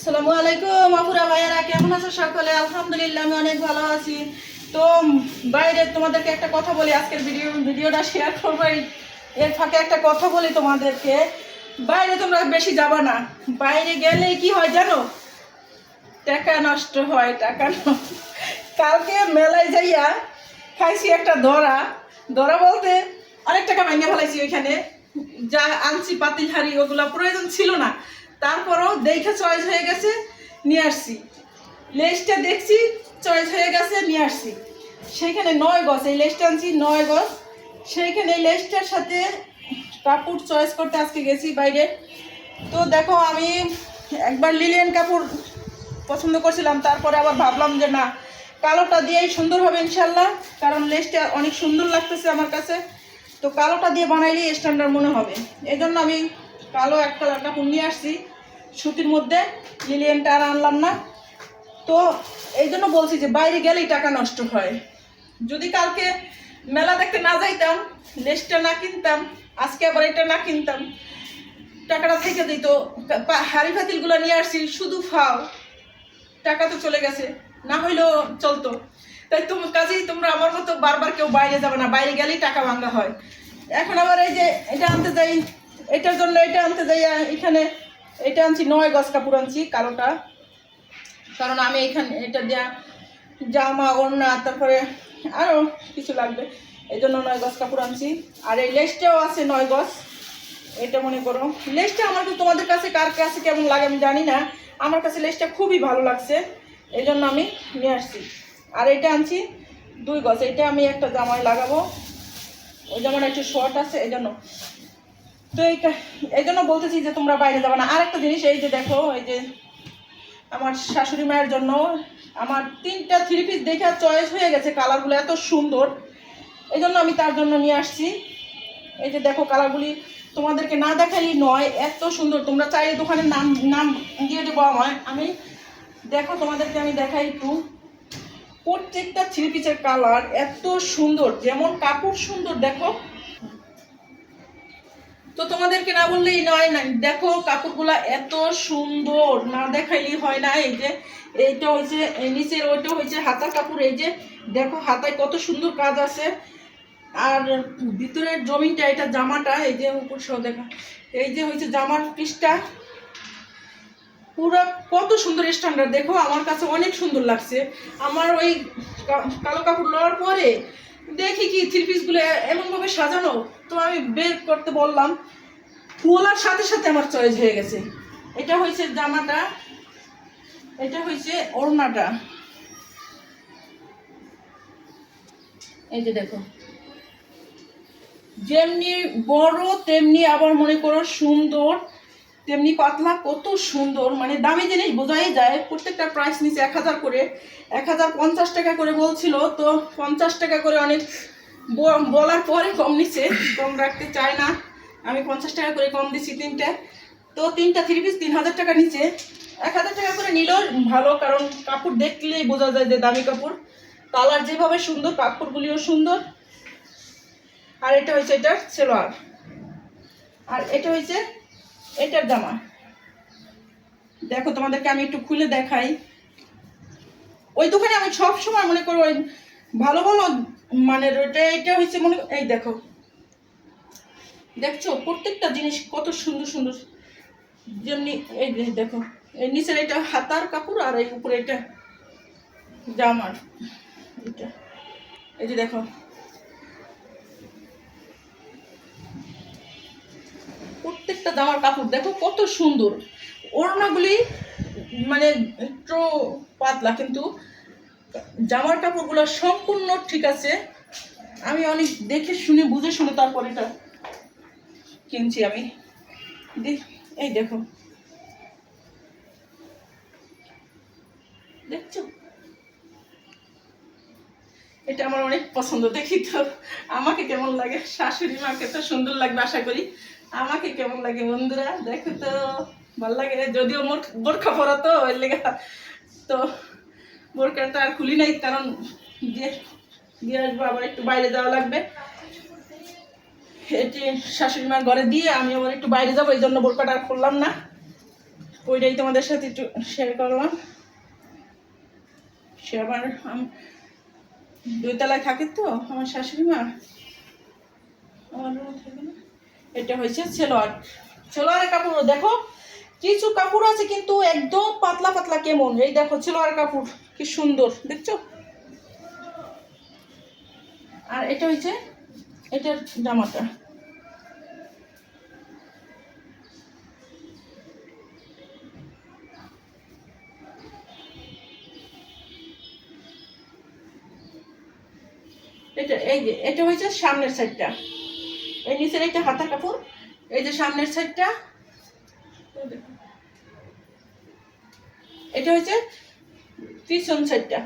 আসসালামু আলাইকুম আপুরা ভাইয়ারা, কেমন আছো সকলে? আলহামদুলিল্লাহ আমি অনেক ভালো আছি। তো বাইরে তোমাদেরকে একটা কথা বলি, আজকের ভিডিওটা শেয়ার করবো। এর ফাঁকে একটা কথা বলি তোমাদেরকে, বাইরে তোমরা বেশি যাবা না। বাইরে গেলে কি হয় জানো? টাকা নষ্ট হয়, কালকে মেলায় যাইয়া খাইছি একটা ধরা ধরা বলতে অনেক টাকা ভেঙে ফেলাইছি ওইখানে। যা আনছি পাতিল হাড়ি ওগুলা প্রয়োজন ছিল না, তারপরও দেখে চয়েস হয়ে গেছে নিয়ে আসছি। লেসটা দেখছি চয়েস হয়ে গেছে নিয়ে আসছি। সেইখানে 9 গজ এই লেসটা আনছি, 9 গজ। সেইখানে এই লেসটার সাথে কাপড় চয়েস করতে আজকে গেছি বাইরে। তো দেখো আমি একবার লিলিয়ান কাপড় পছন্দ করছিলাম, তারপরে আবার ভাবলাম যে না, কালোটা দিয়েই সুন্দর হবে ইনশাল্লাহ, কারণ লেসটা অনেক সুন্দর লাগতেছে আমার কাছে। তো কালোটা দিয়ে বানাইলেই স্ট্যান্ডার্ড মনে হবে, এই জন্য আমি কালো এক কালার কাপড় নিয়ে আসছি সুতির মধ্যে। লিলিয়ানটা আর আনলাম না। তো এই জন্য বলছি যে বাইরে গেলেই টাকা নষ্ট হয়। যদি কালকে মেলা দেখতে না যাইতাম, লেসটা না কিনতাম, আজকে আবার এটা না কিনতাম, টাকাটা থেকে দিত। হাড়ি ফাতিলগুলো নিয়ে আসছি শুধু ফাও, টাকা তো চলে গেছে, না হইলেও চলতো। তাই কাজেই তোমরা আমার মতো বারবার কেউ বাইরে যাবে না, বাইরে গেলেই টাকা ভাঙা হয়। এখন আবার এই যে এটা আনতে যাই, এটার জন্য এটা আনতে যাই, এখানে এটা আনছি 9 গজ কাপড় আনছি কালোটা, কারণ আমি এখানে এটা দেওয়া জামা ওড়না তারপরে আরও কিছু লাগবে, এই জন্য 9 গজ কাপড় আনছি। আর এই লেসটাও আছে 9 গজ। এটা মনে করো লেসটা আমার, তোমাদের কাছে কার কাছে কেমন লাগে আমি জানি না, আমার কাছে লেসটা খুবই ভালো লাগছে, এই জন্য আমি নিয়ে আসছি। আর এটা আনছি 2 গজ, এটা আমি একটা জামায় লাগাবো, ওই জামাটা একটু শর্ট আছে এই জন্য। তো এই জন্য বলতেছি যে তোমরা বাইরে যাবে না। আর একটা জিনিস, এই যে দেখো, এই যে আমার শাশুড়ি মায়ের জন্য আমার 3টা 3 পিস দেখে চয়েস হয়ে গেছে, কালারগুলো এত সুন্দর, এই জন্য আমি তার জন্য নিয়ে আসছি। এই যে দেখো কালারগুলি তোমাদেরকে না দেখালেই নয়, এত সুন্দর। তোমরা চাইলে দোকানের নাম নাম দিয়ে দেবো আমায়, আমি দেখো তোমাদেরকে আমি দেখাই একটু। প্রত্যেকটা 3 পিসের কালার এত সুন্দর, যেমন কাপড় সুন্দর দেখো। তো তোমাদেরকে না বললেই নয়, না দেখো কাপড়গুলা এত সুন্দর, না দেখাইলেই হয় না। এই যে এইটা হয়েছে নিচের, ওইটা হয়েছে হাতার কাপড়, এই যে দেখো হাতায় কত সুন্দর কাজ আছে। আর ভিতরের জমিনটা, এটা জামাটা, এই যে উপর সহ দেখা, এই যে হয়েছে জামার পিসটা পুরো কত সুন্দর স্ট্যান্ডার্ড দেখো, আমার কাছে অনেক সুন্দর লাগছে। আমার ওই কালো কাপড় নেওয়ার পরে দেখি কি 3 পিসগুলো এমনভাবে সাজানো, তো আমি বের করতে বললাম, খোলার সাথে সাথে আমার চয়েস হয়ে গেছে। এটা হয়েছে জামাটা, এটা হয়েছে ওড়নাটা, এই যে দেখো যেমনি বড় তেমনি আবার মনে করো সুন্দর, তেমনি পাতলা, কত সুন্দর। মানে দামি জিনিস বোঝাই যায়। প্রত্যেকটা প্রাইস নিচে 1000 করে, 1050 টাকা করে বলছিল, তো 50 টাকা করে অনেক বলার পরে কম নিচে, কম রাখতে চায় না। আমি 50 টাকা করে কম দিচ্ছি 3টে। তো 3টা 3 পিস 3000 টাকা নিচে, 1000 টাকা করে নিলেও ভালো, কারণ কাপড় দেখলেই বোঝা যায় যে দামি কাপড়। কালার যেভাবে সুন্দর, কাপড়গুলিও সুন্দর। আর এটা হয়েছে এটার সেলোয়ার, আর এটা হয়েছে এটার জামা। দেখো তোমাদেরকে আমি একটু খুলে দেখাই। ওই দোকানে আমি সব সময় মনে করো ওই ভালো ভালো মানে এটা হয়েছে মনে, এই দেখো দেখছো প্রত্যেকটা জিনিস কত সুন্দর সুন্দর। যেমনি এই দেখো, এই নিচের এটা হাতার কাপড়, আর এই উপরে এটা জামার, এটা এই যে দেখো প্রত্যেকটা জামার কাপড় দেখো কত সুন্দর। ওড়নাগুলি মানে একটু পাতলা, কিন্তু জামার কাপড়গুলো সম্পূর্ণ ঠিক আছে। আমি অনেক দেখে শুনে বুঝে শুনে তারপর এটা কিনছি আমি। এই দেখো দেখছো, এটা আমার অনেক পছন্দ। দেখি তো আমাকে কেমন লাগে, শাশুড়ি মাকে তো সুন্দর লাগবে আশা করি, আমাকে কেমন লাগে বন্ধুরা দেখো তো। ভালো লাগে, যদিও মোর বোরখা পরা তো ওই লেগে, তো বোরখাটা আর খুলি নাই, কারণ দিয়ে আসবো, আবার একটু বাইরে যাওয়া লাগবে। এটি শাশুড়ি মার ঘরে দিয়ে আমি আবার একটু বাইরে যাবো, এই জন্য বোরখাটা আর খুললাম না। ওইটাই তোমাদের সাথে একটু শেয়ার করলাম। সে আবার দুইতলায় থাকে তো আমার শাশুড়ি মা, আমার রুমে থাকে না। এটা হয়েছে ছেলোয়ারের কাপড়। দেখো কিছু কাপড় আছে কিন্তু একদম পাতলা পাতলা, কেমন এই দেখো ছেলোয়ারের কাপড় কি সুন্দর দেখছো। আর এটা হয়েছে এটার জামাটা। এটা এই যে এটা হয়েছে সামনের সাইডটা, এই নিচের এইটা হাতার কাপড়, এই যে সামনের সাইডটা। এটা হচ্ছে পিছন সাইডটা,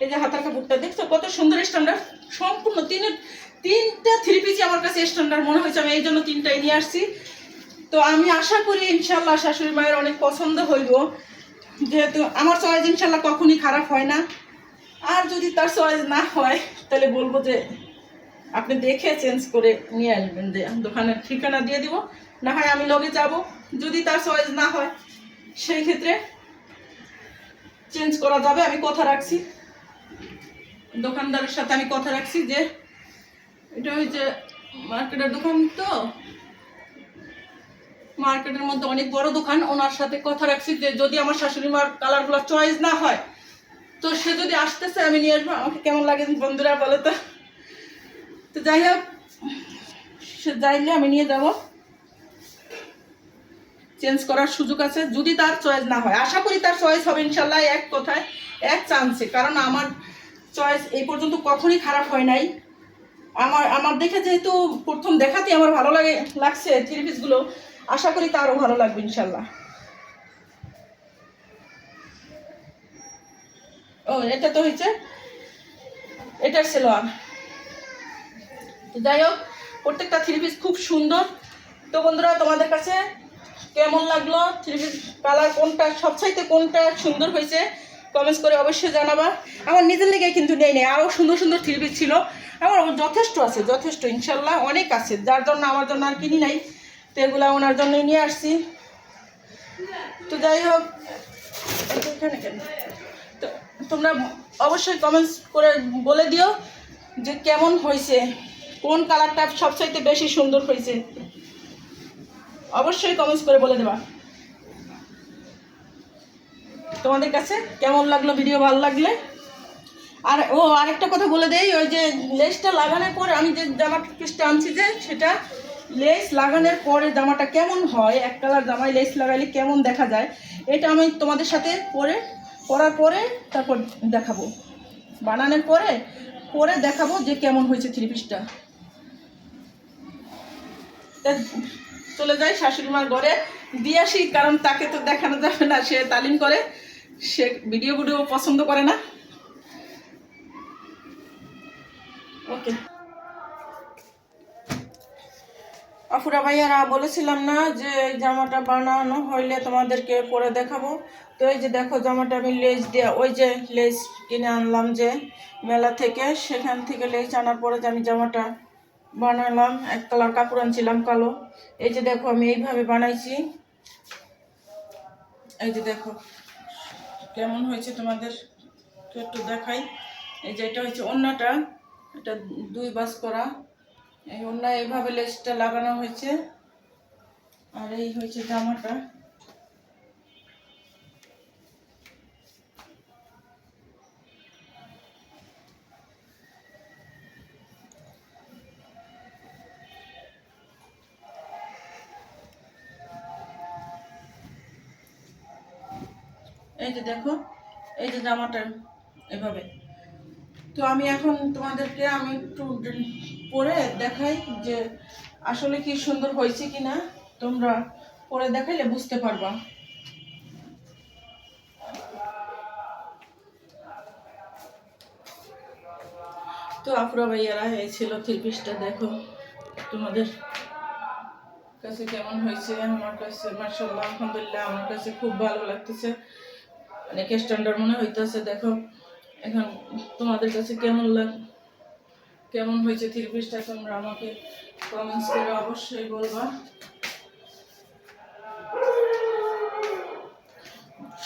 এই যে হাতার কাপড়টা দেখছো কত সুন্দর স্ট্যান্ডার্ড। সম্পূর্ণ তিনটা থ্রি পিসই আমার কাছে স্ট্যান্ডার্ড মনে হয়েছে, আমি এই জন্য তিনটাই নিয়ে আসছি। তো আমি আশা করি ইনশাল্লাহ শাশুড়ি মায়ের অনেক পছন্দ হইব, যেহেতু আমার চয়েস ইনশাল্লাহ কখনই খারাপ হয় না। আর যদি তার চয়েস না হয় তাহলে বলবো যে আপনি দেখে চেঞ্জ করে নিয়ে আসবেন, যে দোকানের ঠিকানা দিয়ে দিব, না হয় আমি লগে যাব। যদি তার চয়েস না হয় সেই ক্ষেত্রে চেঞ্জ করা যাবে। আমি কথা রাখছি, দোকানদারের সাথে আমি কথা রাখছি যে এটা হচ্ছে মার্কেটের দোকান, তো মার্কেটের মধ্যে অনেক বড় দোকান, ওনার সাথে কথা রাখছি যে যদি আমার শাশুড়ি মার কালারগুলো চয়েস না হয় তো সে যদি আসতেছে আমি নিয়ে আসবো। আমাকে কেমন লাগে বন্ধুরা বলো তো। তো যাই হোক, সে যাইলে আমি নিয়ে যাব, চেঞ্জ করার সুযোগ আছে যদি তার চয়েস না হয়। আশা করি তার চয়েস হবে ইনশাল্লাহ, এক কথায় এক চান্সে, কারণ আমার চয়েস এই পর্যন্ত কখনই খারাপ হয় নাই। আমার দেখে যেহেতু প্রথম দেখাতেই আমার ভালো লাগছে থ্রি পিসগুলো, আশা করি তারও ভালো লাগবে ইনশাল্লাহ। ও এটা তো হয়েছে এটার সেলোয়ার। যাই হোক, প্রত্যেকটা থ্রি পিস খুব সুন্দর। তো বন্ধুরা তোমাদের কাছে কেমন লাগলো থ্রি পিস কালার, কোনটা সবচাইতে কোনটা সুন্দর হয়েছে কমেন্টস করে অবশ্যই জানাবা। আমার নিজের লেগে কিন্তু নেই আরও সুন্দর সুন্দর থ্রি পিস ছিল আমার, যথেষ্ট আছে, যথেষ্ট ইনশাল্লাহ অনেক আছে, যার জন্য আমার জন্য আর কিনি নাই, তো এগুলো ওনার জন্যই নিয়ে আসছি। তো যাই হোক, এখানে কেন, তো তোমরা অবশ্যই কমেন্টস করে বলে দিও যে কেমন হয়েছে, কোন কালারটা সবচাইতে বেশি সুন্দর হয়েছে, অবশ্যই কমেন্টস করে বলে দেবা তোমাদের কাছে কেমন লাগলো ভিডিও, ভালো লাগলে। আর আরেকটা কথা বলে দেই, ওই যে লেসটা লাগানোর পরে আমি যে জামা পিসটা আনছি যে সেটা লেস লাগানোর পরে জামাটা কেমন হয়, এক কালার জামায় লেস লাগাইলে কেমন দেখা যায়, এটা আমি তোমাদের সাথে পরার পরে তারপর দেখাবো, বানানোর পরে দেখাবো যে কেমন হয়েছে থ্রি পিসটা। চলে যাই শাশুড়ি মার ঘরে দিয়ে আসি, কারণ তাকে তো দেখানো যাবে না, সে তালিম করে, সে ভিডিও পছন্দ করে না। ওকে আফুরা ভাইয়ারা, বলেছিলাম না যে এই জামাটা বানানো হইলে তোমাদেরকে পরে দেখাবো। তো এই যে দেখো জামাটা আমি লেস দিয়ে, ওই যে লেস কিনে আনলাম যে মেলা থেকে, সেখান থেকে লেস আনার পরে যে আমি জামাটা বানালাম, এক কালার কাপড় আনছিলাম কালো। এই যে দেখো আমি এইভাবে বানাইছি, এই যে দেখো কেমন হয়েছে তোমাদের একটু দেখাই। এই যে এটা হচ্ছে ওড়নাটা, এটা 2 বাস করা, এই ওড়না এইভাবে লেসটা লাগানো হয়েছে, আর এই হয়েছে জামাটা। এই যে দেখো, এই যে জামাটা এভাবে। তো আমি এখন তোমাদেরকে আমি একটু পরে দেখাই যে আসলে কি সুন্দর হয়েছে কিনা, তোমরা পরে দেখাইলে বুঝতে পারবা। তো আপুরা ভাইয়ারা, এই ছিল থ্রি পিসটা, দেখো তোমাদের কাছে কেমন হয়েছে। আমার কাছে মাশাআল্লাহ আলহামদুলিল্লাহ আমার কাছে খুব ভালো লাগতেছে, অনেক স্ট্যান্ডার্ড মনে হইতেছে। দেখো এখন তোমাদের কাছে কেমন হয়েছে থ্রি পিসটা, তোমরা আমাকে কমেন্টস করে অবশ্যই বলবা।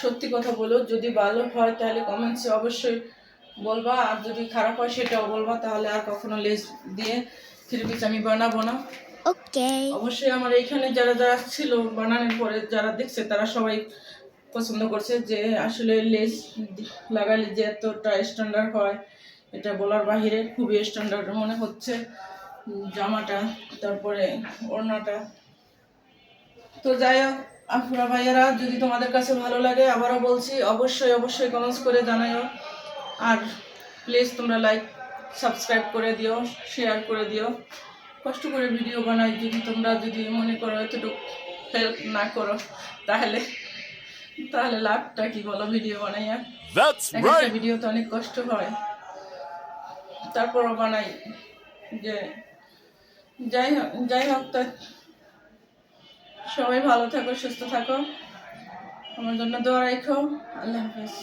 সত্যি কথা বলো, যদি ভালো হয় তাহলে কমেন্টসে অবশ্যই বলবা, আর যদি খারাপ হয় সেটাও বলবা, তাহলে আর কখনো লেস দিয়ে থ্রি পিস আমি বানাবো না। ওকে। অবশ্যই আমার এইখানে যারা যারা ছিল বানানোর পরে যারা দেখছে তারা সবাই পছন্দ করছে যে আসলে লেস লাগালে যে এতটা স্ট্যান্ডার্ড হয় এটা বলার বাহিরে, খুবই স্ট্যান্ডার্ড মনে হচ্ছে জামাটা, তারপরে ওড়নাটা। তো যাই হোক আপুরা ভাইয়ারা, যদি তোমাদের কাছে ভালো লাগে আবারও বলছি অবশ্যই অবশ্যই কমেন্টস করে জানাইও। আর প্লিজ তোমরা লাইক সাবস্ক্রাইব করে দিও, শেয়ার করে দিও। কষ্ট করে ভিডিও বানাই, যদি তোমরা যদি মনে করো এতটুকু হেল্প না করো তাহলে তাহলে লাভটা কি বলো ভিডিও বানাইয়া? একটা ভিডিও তো অনেক কষ্ট হয়, তারপরও বানাই। যে যাই হোক তা সবাই ভালো থাকো, সুস্থ থাকো, আমার জন্য দোয়া রাখো। আল্লাহ হাফেজ।